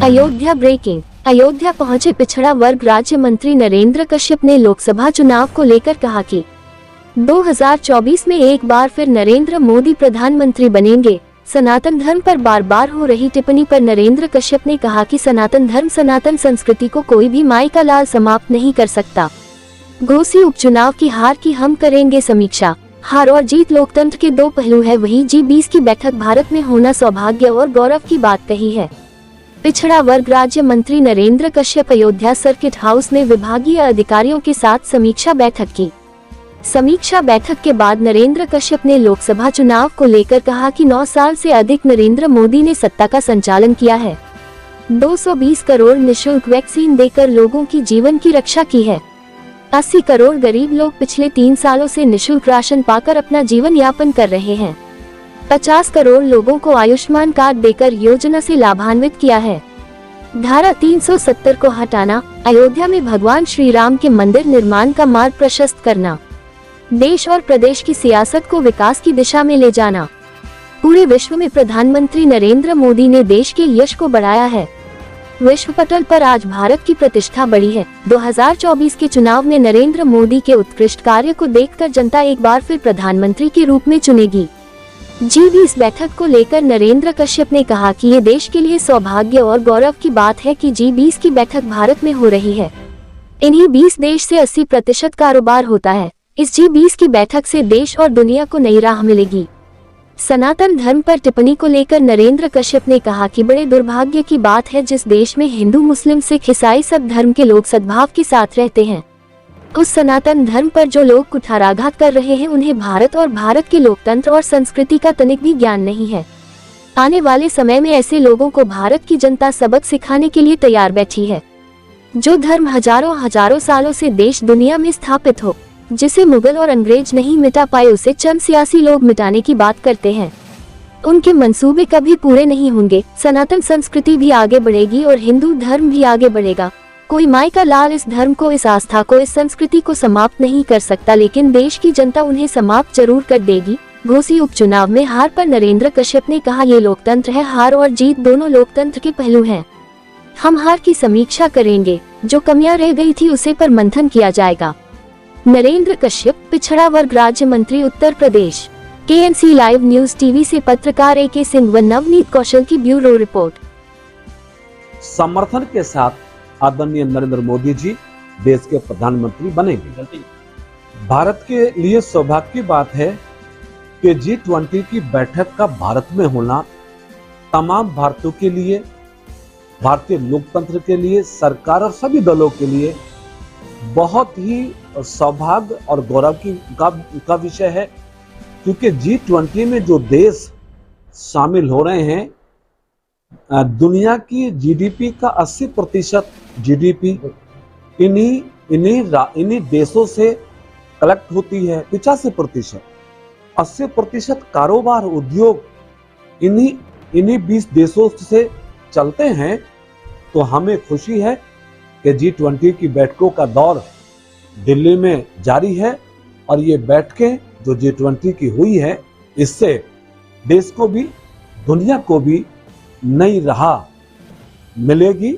Ayodhya breaking. Ayodhya पहुंचे पिछड़ा वर्ग राज्य मंत्री नरेंद्र कश्यप ने लोकसभा चुनाव को लेकर कहा कि 2024 में एक बार फिर नरेंद्र मोदी प्रधानमंत्री बनेंगे। सनातन धर्म पर बार बार हो रही टिप्पणी पर नरेंद्र कश्यप ने कहा कि सनातन धर्म सनातन संस्कृति को कोई भी माई का लाल समाप्त नहीं कर सकता। घोसी उपचुनाव की हार की हम करेंगे समीक्षा। हार और जीत लोकतंत्र के दो पहलू है, वही G20 की बैठक भारत में होना सौभाग्य और गौरव की बात कही है। पिछड़ा वर्ग राज्य मंत्री नरेंद्र कश्यप अयोध्या सर्किट हाउस में विभागीय अधिकारियों के साथ समीक्षा बैठक की। समीक्षा बैठक के बाद नरेंद्र कश्यप ने लोकसभा चुनाव को लेकर कहा कि 9 साल से अधिक नरेंद्र मोदी ने सत्ता का संचालन किया है। 220 करोड़ निशुल्क वैक्सीन देकर लोगों की जीवन की रक्षा की है। 80 करोड़ गरीब लोग पिछले 3 सालों से निशुल्क राशन पाकर अपना जीवन यापन कर रहे हैं। 50 करोड़ लोगों को आयुष्मान कार्ड देकर योजना से लाभान्वित किया है। धारा 370 को हटाना, अयोध्या में भगवान श्री राम के मंदिर निर्माण का मार्ग प्रशस्त करना, देश और प्रदेश की सियासत को विकास की दिशा में ले जाना। पूरे विश्व में प्रधानमंत्री नरेंद्र मोदी ने देश के यश को बढ़ाया है। विश्व पटल पर आज भारत की प्रतिष्ठा बढ़ी है। 2024 के चुनाव में नरेंद्र मोदी के उत्कृष्ट कार्य को देखकर जनता एक बार फिर प्रधानमंत्री के रूप में चुनेगी। G20 बैठक को लेकर नरेंद्र कश्यप ने कहा कि ये देश के लिए सौभाग्य और गौरव की बात है कि G20 की बैठक भारत में हो रही है। इन्हीं 20 देश से 80% कारोबार होता है। इस G20 की बैठक से देश और दुनिया को नई राह मिलेगी। सनातन धर्म पर टिप्पणी को लेकर नरेंद्र कश्यप ने कहा कि बड़े दुर्भाग्य की बात है जिस देश में हिंदू मुस्लिम सिख ईसाई सब धर्म के लोग सद्भाव के साथ रहते हैं, उस सनातन धर्म पर जो लोग कुठाराघात कर रहे हैं उन्हें भारत और भारत के लोकतंत्र और संस्कृति का तनिक भी ज्ञान नहीं है। आने वाले समय में ऐसे लोगों को भारत की जनता सबक सिखाने के लिए तैयार बैठी है। जो धर्म हजारों सालों से देश दुनिया में स्थापित हो, जिसे मुगल और अंग्रेज नहीं मिटा पाए, उसे चंद सियासी लोग मिटाने की बात करते हैं। उनके मंसूबे कभी पूरे नहीं होंगे। सनातन संस्कृति भी आगे बढ़ेगी और हिंदू धर्म भी आगे बढ़ेगा। कोई माई का लाल इस धर्म को, इस आस्था को, इस संस्कृति को समाप्त नहीं कर सकता, लेकिन देश की जनता उन्हें समाप्त जरूर कर देगी। घोसी उपचुनाव में हार पर नरेंद्र कश्यप ने कहा, ये लोकतंत्र है, हार और जीत दोनों लोकतंत्र के पहलू हैं। हम हार की समीक्षा करेंगे, जो कमियां रह गई थी उसे पर मंथन किया जाएगा। नरेंद्र कश्यप, पिछड़ा वर्ग राज्य मंत्री Uttar Pradesh. KNC live news TV से पत्रकार AK सिंह व नवनीत कौशल की ब्यूरो रिपोर्ट। समर्थन के साथ आदरणीय नरेंद्र मोदी जी देश के प्रधानमंत्री बनेंगे। भारत के लिए सौभाग्य की बात है कि G20 की बैठक का भारत में होना तमाम भारतीयों के लिए, भारतीय लोकतंत्र के लिए, सरकार और सभी दलों के लिए बहुत ही सौभाग्य और गौरव का विषय है, क्योंकि G20 में जो देश शामिल हो रहे हैं, दुनिया की GDP का 80% GDP इन्हीं देशों से कलेक्ट होती है। 85%, 80% कारोबार, उद्योग इन्हीं 20 देशों से चलते हैं। तो हमें खुशी है कि G20 की बैठकों का दौर दिल्ली में जारी है और ये बैठकें जो G20 की हुई है, इससे देश को भी, दुनिया को भी नई राह मिलेगी